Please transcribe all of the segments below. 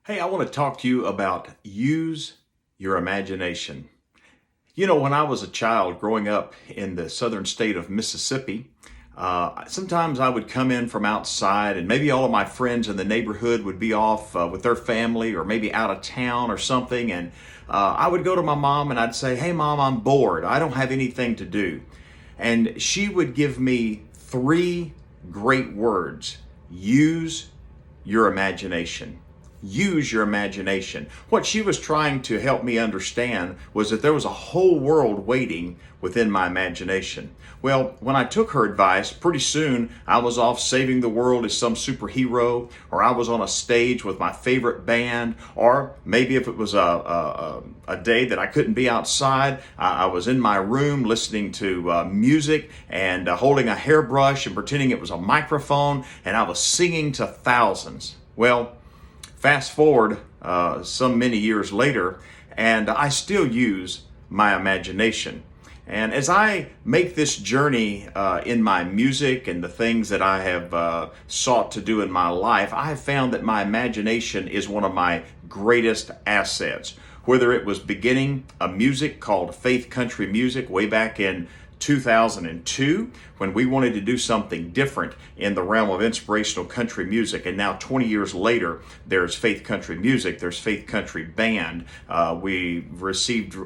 Hey, I want to talk to you about use your imagination. You know, when I was a child growing up in the southern state of Mississippi, sometimes I would come in from outside and maybe all of my friends in the neighborhood would be off with their family or maybe out of town or something. And I would go to my mom and I'd say, "Hey, Mom, I'm bored. I don't have anything to do." And she would give me three great words: use your imagination. Use your imagination. What she was trying to help me understand was that there was a whole world waiting within my imagination. Well, when I took her advice, pretty soon I was off saving the world as some superhero, or I was on a stage with my favorite band, or maybe if it was a day that I couldn't be outside, I was in my room listening to music and holding a hairbrush and pretending it was a microphone, and I was singing to thousands. Well, fast forward some many years later, and I still use my imagination. And as I make this journey in my music and the things that I have sought to do in my life, I have found that my imagination is one of my greatest assets. Whether it was beginning a music called Faith Country Music way back in 2002, when we wanted to do something different in the realm of inspirational country music. And now 20 years later, there's Faith Country Music, there's Faith Country Band. We received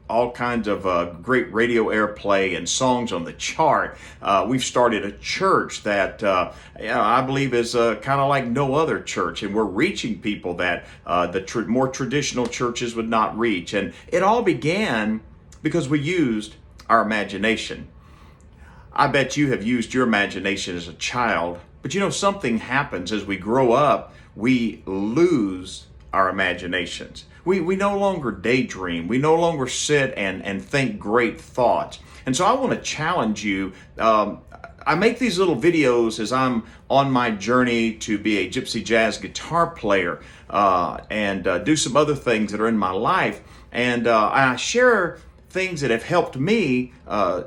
all kinds of great radio airplay and songs on the chart. We've started a church that I believe is kind of like no other church, and we're reaching people that the more traditional churches would not reach. And it all began because we used our imagination. I bet you have used your imagination as a child, but you know, something happens as we grow up. We lose our imaginations. We no longer daydream. We no longer sit and think great thoughts. And so I want to challenge you. I make these little videos as I'm on my journey to be a gypsy jazz guitar player and do some other things that are in my life. And I share things that have helped me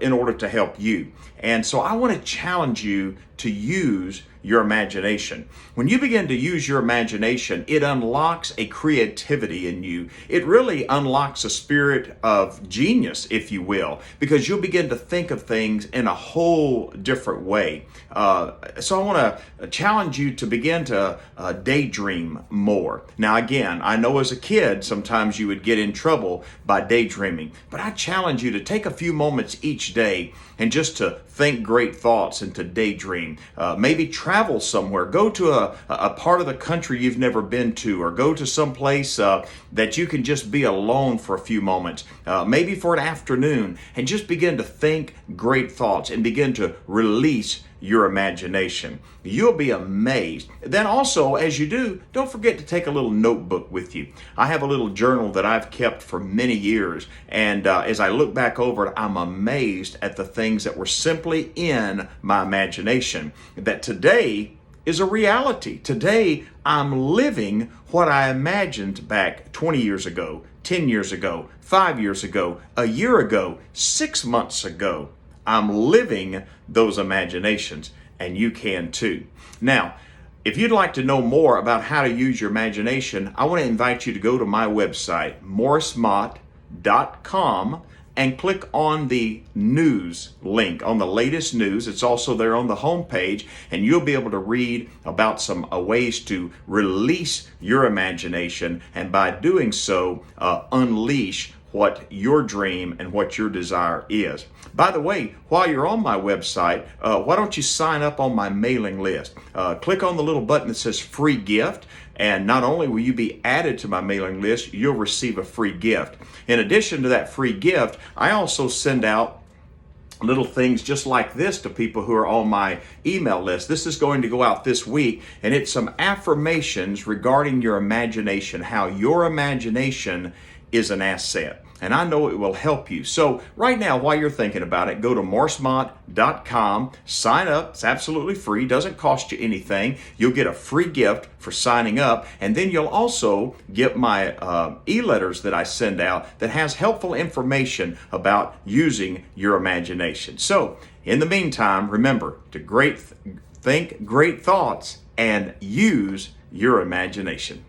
in order to help you. And so I want to challenge you to use your imagination. When you begin to use your imagination, it unlocks a creativity in you. It really unlocks a spirit of genius, if you will, because you'll begin to think of things in a whole different way. So I want to challenge you to begin to daydream more. Now, again, I know as a kid, sometimes you would get in trouble by daydreaming, but I challenge you to take a few moments each day and just to think great thoughts and to daydream. Maybe travel somewhere. Go to a part of the country you've never been to, or go to some place that you can just be alone for a few moments, maybe for an afternoon, and just begin to think great thoughts and begin to release your imagination. You'll be amazed. Then also, as you do, don't forget to take a little notebook with you. I have a little journal that I've kept for many years, and as I look back over it, I'm amazed at the things that were simply in my imagination that today is a reality. Today, I'm living what I imagined back 20 years ago, 10 years ago, 5 years ago, a year ago, 6 months ago. I'm living those imaginations, and you can too. Now, if you'd like to know more about how to use your imagination, I want to invite you to go to my website, morrismott.com, and click on the news link on the latest news. It's also there on the homepage, and you'll be able to read about some ways to release your imagination, and by doing so, unleash what your dream and what your desire is. By the way, while you're on my website, why don't you sign up on my mailing list? Click on the little button that says free gift, and not only will you be added to my mailing list, you'll receive a free gift. In addition to that free gift, I also send out little things just like this to people who are on my email list. This is going to go out this week, and it's some affirmations regarding your imagination, how your imagination is an asset. And I know it will help you. So right now, while you're thinking about it, go to morrismott.com, sign up. It's absolutely free, doesn't cost you anything. You'll get a free gift for signing up, and then you'll also get my e-letters that I send out that has helpful information about using your imagination. So in the meantime, remember to think great thoughts and use your imagination.